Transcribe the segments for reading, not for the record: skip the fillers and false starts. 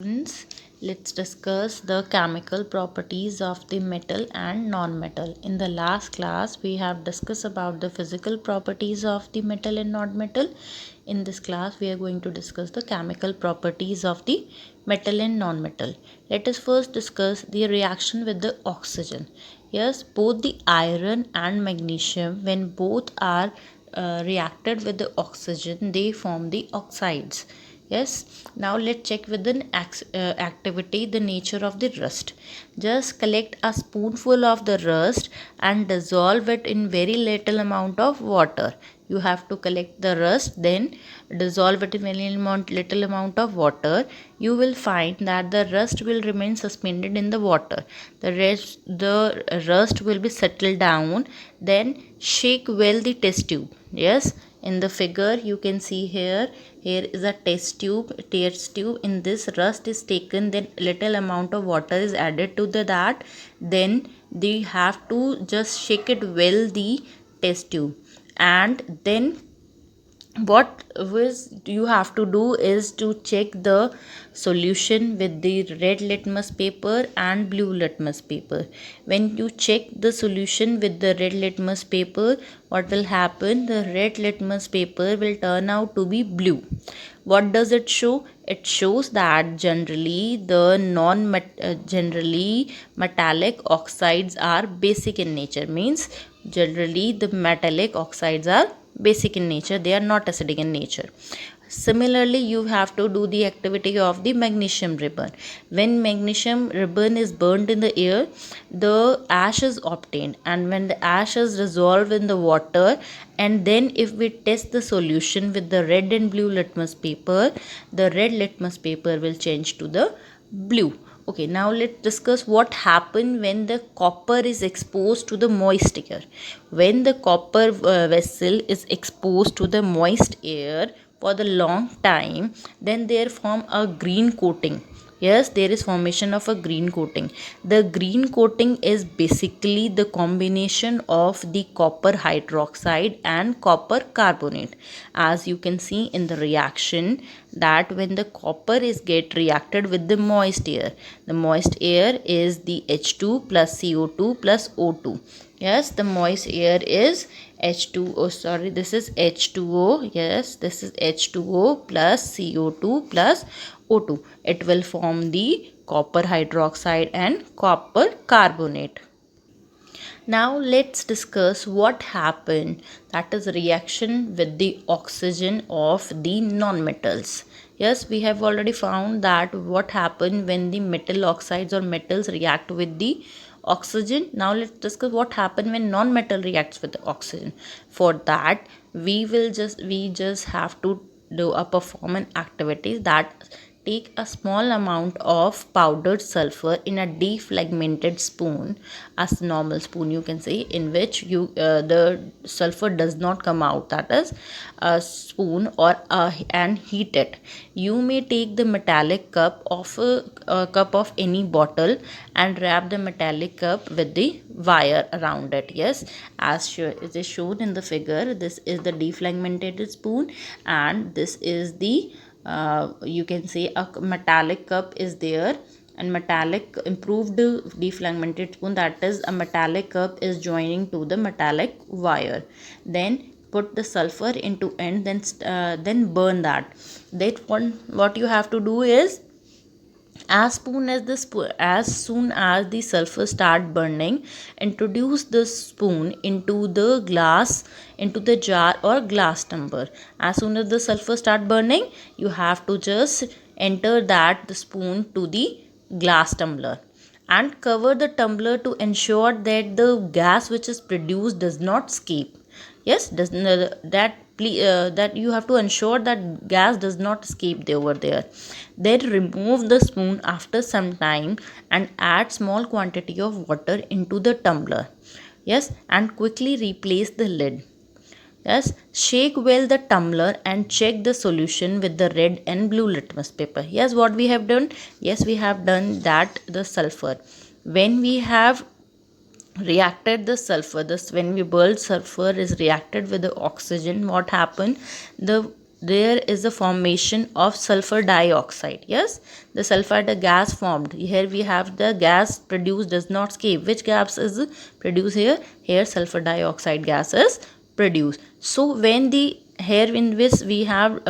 Students, let's discuss the chemical properties of the metal and non-metal. In the last class, we have discussed about the physical properties of the metal and non-metal. In this class, we are going to discuss the chemical properties of the metal and non-metal. Let us first discuss the reaction with the oxygen. Yes, both the iron and magnesium, when both are reacted with the oxygen, they form the oxides. Yes, now let's check with the activity the nature of the rust. Just collect a spoonful of the rust and dissolve it in very little amount of water. You have to collect the rust, then dissolve it in little amount of water. You will find that the rust will remain suspended in the water. The rust will be settled down. Then shake well the test tube. Yes, in the figure you can see here is a test tube. In this rust is taken, then little amount of water is added to that. Then they have to just shake it well the test tube, and then what was you have to do is to check the solution with the red litmus paper and blue litmus paper. When you check the solution with the red litmus paper, what will happen? The red litmus paper will turn out to be blue. What does it show? It shows that generally metallic oxides are basic in nature. Means generally the metallic oxides are basic in nature, they are not acidic in nature. Similarly, you have to do the activity of the magnesium ribbon. When magnesium ribbon is burned in the air, the ash is obtained, and when the ash is dissolved in the water, and then if we test the solution with the red and blue litmus paper, the red litmus paper will change to the blue. Okay, now let's discuss what happens when the copper is exposed to the moist air. When the copper vessel is exposed to the moist air for the long time, then there form a green coating. Yes, there is formation of a green coating. The green coating is basically the combination of the copper hydroxide and copper carbonate. As you can see in the reaction, that when the copper is get reacted with the moist air, the moist air is the H2 plus CO2 plus O2. Yes, the moist air is H2O. Sorry, this is H2O. Yes, this is H2O plus CO2 plus O2. It will form the copper hydroxide and copper carbonate. Now let's discuss what happened, that is reaction with the oxygen of the non-metals. Yes, we have already found that what happened when the metal oxides or metals react with the oxygen. Now let's discuss what happened when non-metal reacts with the oxygen. For that, we just have to do a performance activities that take a small amount of powdered sulfur in a defragmented spoon, as normal spoon you can say, in which the sulfur does not come out, that is a spoon, and heat it. You may take the metallic cup of a cup of any bottle and wrap the metallic cup with the wire around it. Yes, it is shown in the figure. This is the defragmented spoon, and this is the you can say a metallic cup is there, and metallic improved defragmented spoon, that is a metallic cup is joining to the metallic wire. Then put the sulfur into end, then burn that. What you have to do is, as soon as the sulfur start burning, introduce the spoon into the jar or glass tumbler. As soon as the sulfur start burning, you have to just enter that the spoon to the glass tumbler, and cover the tumbler to ensure that the gas which is produced does not escape. Yes, that you have to ensure that gas does not escape over there. Then remove the spoon after some time and add small quantity of water into the tumbler. Yes, and quickly replace the lid. Yes, shake well the tumbler and check the solution with the red and blue litmus paper. Yes, what we have done? Yes, we have done that the sulfur. When we have reacted the sulfur, this when we boiled sulfur is reacted with the oxygen, what happened? The there is a formation of sulfur dioxide. Yes, the sulfur gas formed. Here we have the gas produced does not escape. Which gas is produced here? Here sulfur dioxide gas is produced. So when the here in which we have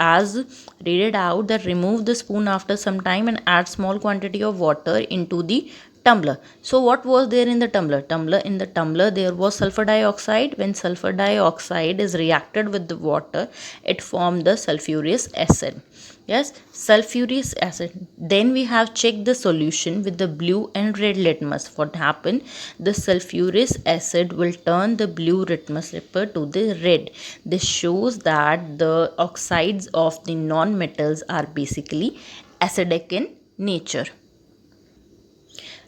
as read it out that remove the spoon after some time and add small quantity of water into the tumbler. So what was there in the tumbler? In the tumbler there was sulfur dioxide. When sulfur dioxide is reacted with the water, it formed the sulfurous acid. Yes, sulfurous acid. Then we have checked the solution with the blue and red litmus. What happened? The sulfurous acid will turn the blue litmus paper to the red. This shows that the oxides of the non-metals are basically acidic in nature.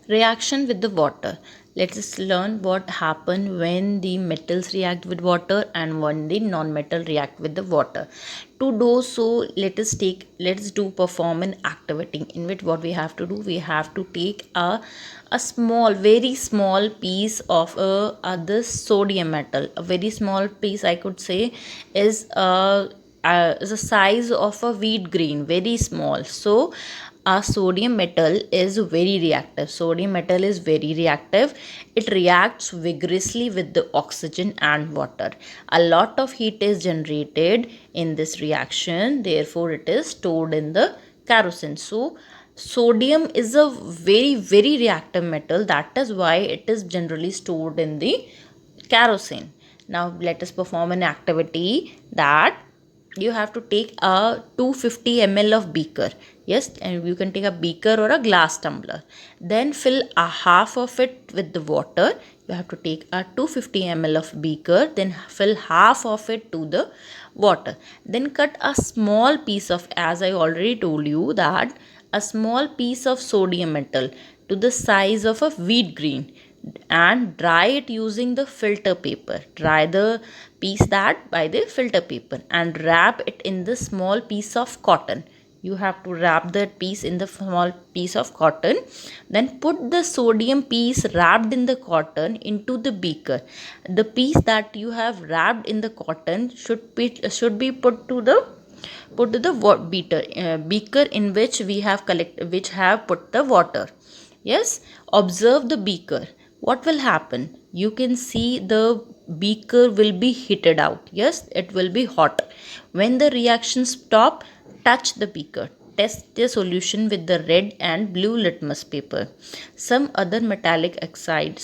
Reaction with the water. Let us learn what happen when the metals react with water and when the non-metal react with the water. To do so, let's do perform an activity in which what we have to do, we have to take a small, very small piece of the sodium metal. A very small piece, I could say, is the size of a wheat grain, very small. So a sodium metal is very reactive. Sodium metal is very reactive. It reacts vigorously with the oxygen and water. A lot of heat is generated in this reaction, therefore it is stored in the kerosene. So sodium is a very reactive metal, that is why it is generally stored in the kerosene. Now let us perform an activity that you have to take a 250 ml of beaker. Yes, and you can take a beaker or a glass tumbler, then fill a half of it with the water. You have to take a 250 ml of beaker, then fill half of it to the water, then cut a small piece of, as I already told you, that a small piece of sodium metal to the size of a wheat grain, and dry it using the filter paper. Dry the piece that by the filter paper and wrap it in the small piece of cotton. You have to wrap that piece in the small piece of cotton, then put the sodium piece wrapped in the cotton into the beaker. The piece that you have wrapped in the cotton should be put to the beaker in which we have put the water. Yes, observe the beaker. What will happen? You can see the beaker will be heated out. Yes, it will be hot. When the reaction stop, touch the beaker. Test the solution with the red and blue litmus paper. Some other metallic oxide.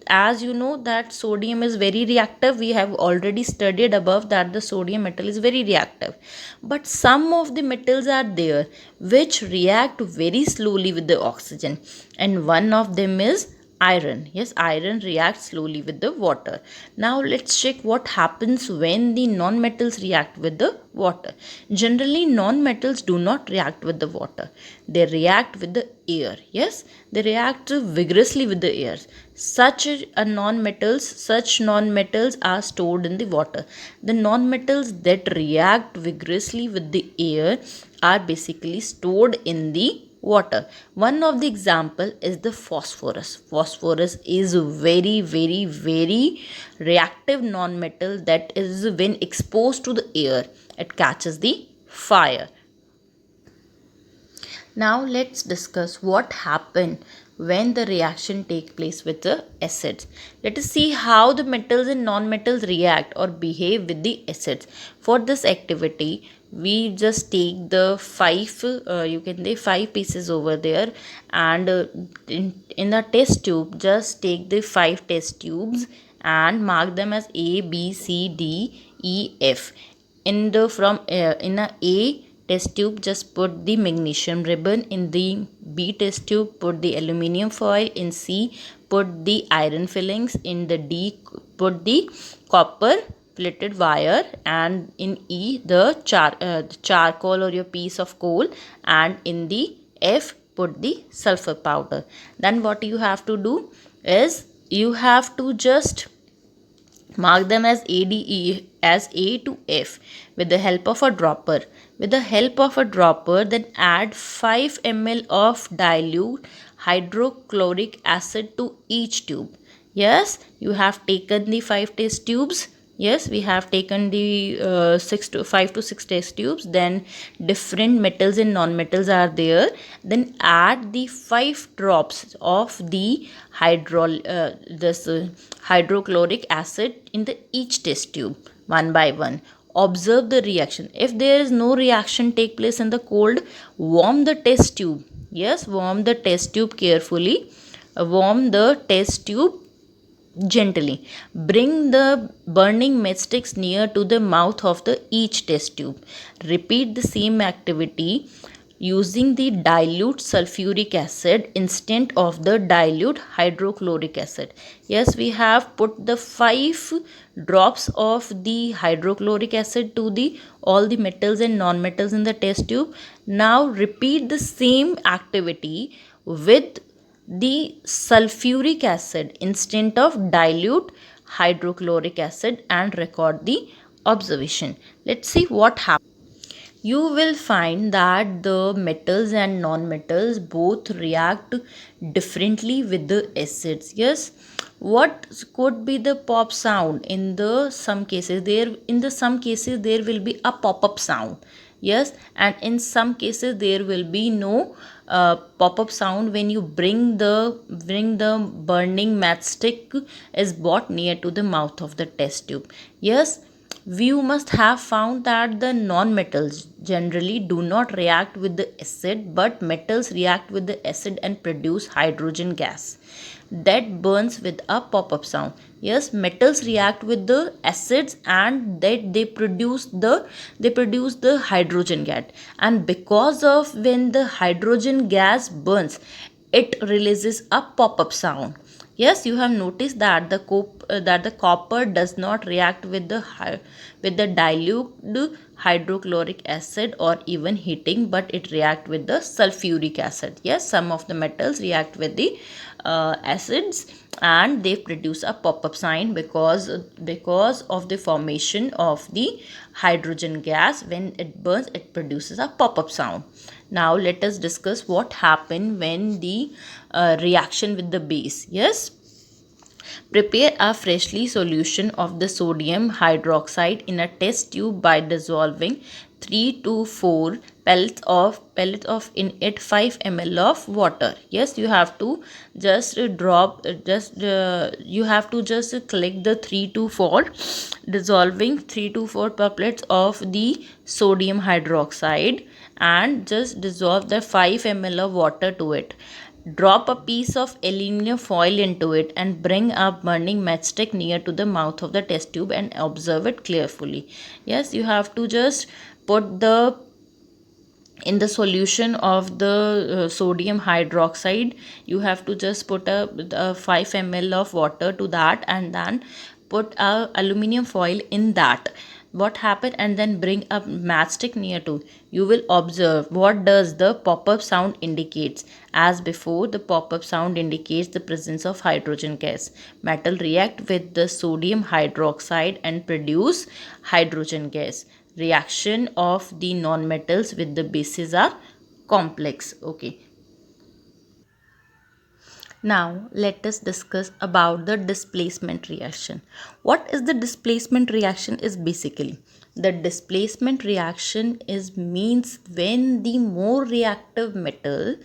As you know that sodium is very reactive. We have already studied above that the sodium metal is very reactive. But some of the metals are there which react very slowly with the oxygen. And one of them is iron. Yes, iron reacts slowly with the water. Now let's check what happens when the non-metals react with the water. Generally non-metals do not react with the water, they react with the air. Yes, they react vigorously with the air. Such non-metals are stored in the water. The non-metals that react vigorously with the air are basically stored in the water. One of the example is the phosphorus. Phosphorus is very reactive non-metal that is when exposed to the air, it catches the fire. Now let's discuss what happened when the reaction take place with the acids. Let us see how the metals and non-metals react or behave with the acids. For this activity, we just take the five pieces over there, and in the test tube just take the 5 test tubes and mark them as A, B, C, D, E, F. In a test tube just put the magnesium ribbon, in the B test tube put the aluminium foil, in C put the iron fillings, in the D put the copper plated wire, and in E the charcoal or your piece of coal, and in the F put the sulfur powder. Then what you have to do is you have to just mark them as ADE as A to F with the help of a dropper. With the help of a dropper, then add 5 ml of dilute hydrochloric acid to each tube. Yes, you have taken the 5 test tubes, Yes, we have taken the 5 to 6 test tubes. Then different metals and non-metals are there. Then add the 5 drops of the hydrochloric acid in the each test tube one by one. Observe the reaction. If there is no reaction take place in the cold, warm the test tube. Yes, warm the test tube carefully. Warm the test tube gently. Bring the burning matchsticks near to the mouth of the each test tube. Repeat the same activity using the dilute sulfuric acid instead of the dilute hydrochloric acid. Yes, we have put the 5 drops of the hydrochloric acid to the all the metals and non-metals in the test tube. Now repeat the same activity with the sulfuric acid instead of dilute hydrochloric acid and record the observation. Let's see what happens. You will find that the metals and non-metals both react differently with the acids. Yes, what could be the pop sound? In the some cases there will be a pop-up sound. Yes, and in some cases there will be no pop-up sound when you bring the burning matchstick is brought near to the mouth of the test tube. Yes, you must have found that the non-metals generally do not react with the acid, but metals react with the acid and produce hydrogen gas that burns with a pop-up sound. Yes, metals react with the acids and that they produce the hydrogen gas, and because of when the hydrogen gas burns, it releases a pop-up sound. Yes, you have noticed that the copper does not react with the dilute hydrochloric acid or even heating, but it react with the sulfuric acid. Yes, some of the metals react with the acids and they produce a pop-up sign because of the formation of the hydrogen gas. When it burns, it produces a pop-up sound. Now let us discuss what happened when the reaction with the base. Yes, prepare a freshly solution of the sodium hydroxide in a test tube by dissolving 3 to 4 pellets of in it 5 ml of water. Yes, you have to just you have to just collect the 3 to 4 dissolving 3 to 4 pellets of the sodium hydroxide and just dissolve the 5 ml of water to it. Drop a piece of aluminum foil into it and bring a burning matchstick near to the mouth of the test tube and observe it carefully. Yes, you have to just put in the solution of the sodium hydroxide, you have to just put a 5 ml of water to that and then put a aluminum foil in that. What happened? And then bring a matchstick near to. You will observe what does the pop-up sound indicates. As before, the pop-up sound indicates the presence of hydrogen gas. Metal react with the sodium hydroxide and produce hydrogen gas. Reaction of the non-metals with the bases are complex. Okay. Now let us discuss about the displacement reaction. What is the displacement reaction is basically the displacement reaction is means when the more reactive metal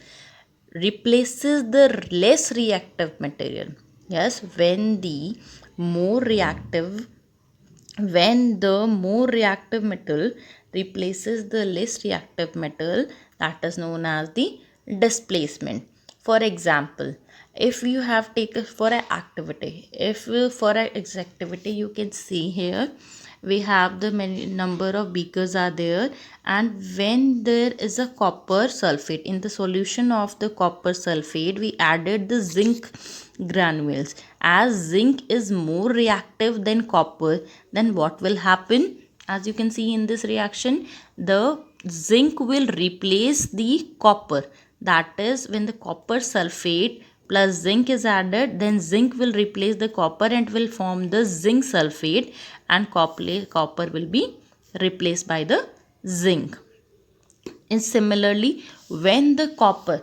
replaces the less reactive material. Yes, more reactive when the more reactive metal replaces the less reactive metal, that is known as the displacement. For example, if you have taken for an activity, if for an activity you can see here we have the many number of beakers are there, and when there is a copper sulfate in the solution of the copper sulfate, we added the zinc granules. As zinc is more reactive than copper, then what will happen? As you can see in this reaction, the zinc will replace the copper. That is, when the copper sulfate plus zinc is added, then zinc will replace the copper and will form the zinc sulfate, and copper will be replaced by the zinc. And similarly, when the copper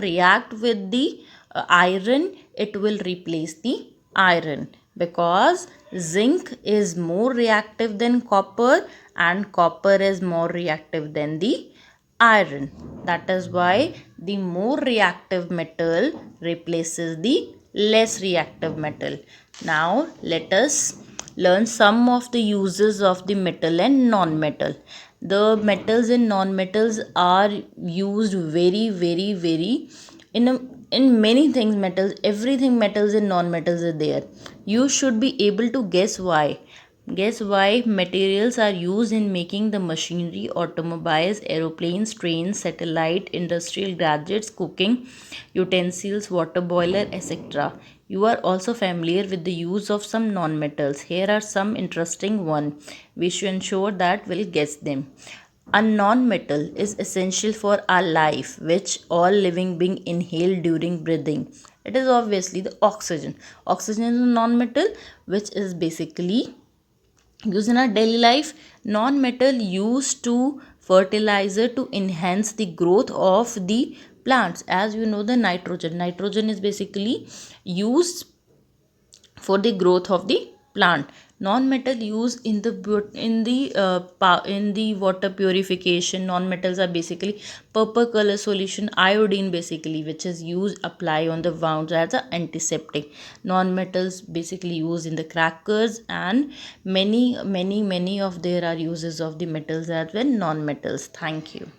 react with the iron, it will replace the iron. because zinc is more reactive than copper and copper is more reactive than the iron. That is why the more reactive metal replaces the less reactive metal. Now let us learn some of the uses of the metal and non-metal. The metals and non-metals are used very in a, in many things. Metals, everything, metals and non-metals are there. You should be able to guess why. Guess why materials are used in making the machinery, automobiles, aeroplanes, trains, satellite, industrial gadgets, cooking utensils, water boiler, etc. You are also familiar with the use of some non-metals. Here are some interesting one. We should ensure that we'll guess them. A non-metal is essential for our life, which all living being inhale during breathing. It is obviously the oxygen. Oxygen is a non-metal which is basically used in our daily life. Non-metal used to fertilizer to enhance the growth of the plants. As you know, the nitrogen is basically used for the growth of the plant. Non-metal used in the water purification. Non-metals are basically purple color solution, iodine basically, which is used apply on the wounds as a antiseptic. Non-metals basically used in the crackers, and many of there are uses of the metals as well. Non-metals. Thank you.